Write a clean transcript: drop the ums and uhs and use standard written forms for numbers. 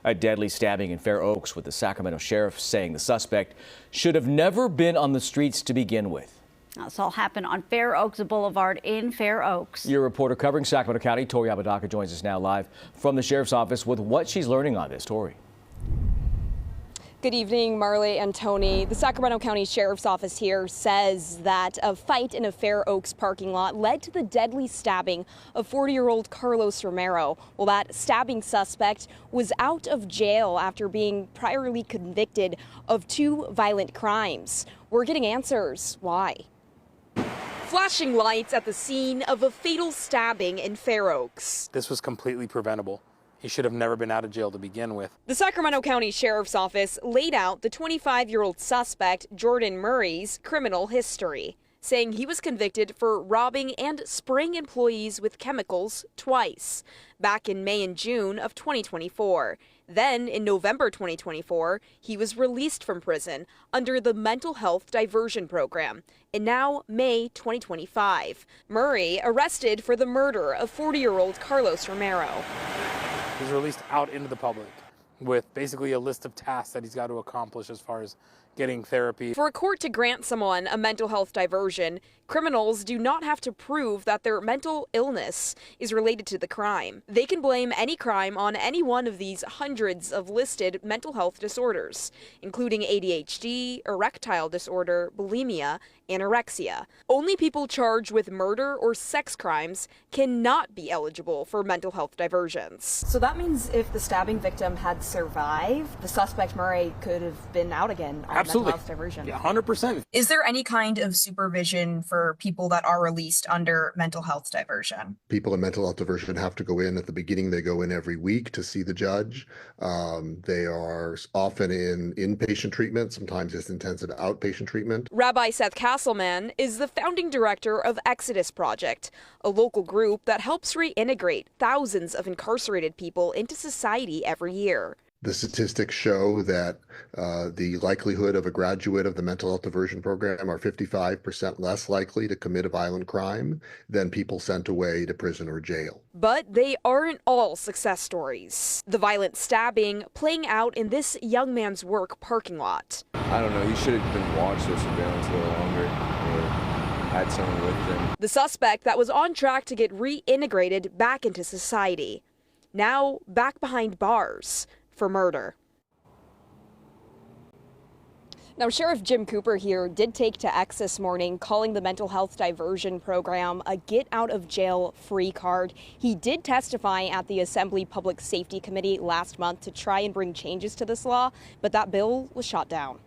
A deadly stabbing in Fair Oaks, with the Sacramento sheriff saying the suspect should have never been on the streets to begin with. This all happened on Fair Oaks Boulevard in Fair Oaks. Your reporter covering Sacramento County, Tori Apodaca, joins us now live from the sheriff's office with what she's learning on this. Tori. Good evening, Marley and Tony. The Sacramento County Sheriff's Office here says that a fight in a Fair Oaks parking lot led to the deadly stabbing of 40-year-old Carlos Romero. Well, that stabbing suspect was out of jail after being priorly convicted of 2 violent crimes. We're getting answers. Why? Flashing lights at the scene of a fatal stabbing in Fair Oaks. This was completely preventable. He should have never been out of jail to begin with. The Sacramento County Sheriff's Office laid out the 25-year-old suspect, Jordan Murray's, criminal history, saying he was convicted for robbing and spraying employees with chemicals twice, back in May and June of 2024. Then, in November 2024, he was released from prison under the mental health diversion program. And now, May 2025, Murray arrested for the murder of 40-year-old Carlos Romero. He's released out into the public with basically a list of tasks that he's got to accomplish as far as getting therapy. For a court to grant someone a mental health diversion, criminals do not have to prove that their mental illness is related to the crime. They can blame any crime on any one of these hundreds of listed mental health disorders, including ADHD, erectile disorder, bulimia, anorexia. Only people charged with murder or sex crimes cannot be eligible for mental health diversions. So that means if the stabbing victim had survived, the suspect Murray could have been out again on Absolutely. mental health diversion. Yeah, 100%. Is there any kind of supervision for people that are released under mental health diversion? People in mental health diversion have to go in at the beginning. They go in every week to see the judge. They are often in inpatient treatment. Sometimes it's intensive outpatient treatment. Rabbi Seth Castleman is the founding director of Exodus Project, a local group that helps reintegrate thousands of incarcerated people into society every year. The statistics show that the likelihood of a graduate of the mental health diversion program are 55% less likely to commit a violent crime than people sent away to prison or jail. But they aren't all success stories. The violent stabbing playing out in this young man's work parking lot. I don't know, he should have been watched or surveillance a little longer or had someone with him. The suspect that was on track to get reintegrated back into society, now back behind bars for murder. Now, Sheriff Jim Cooper here did take to X this morning, calling the mental health diversion program a get-out-of-jail-free card. He did testify at the Assembly Public Safety Committee last month to try and bring changes to this law, but that bill was shot down.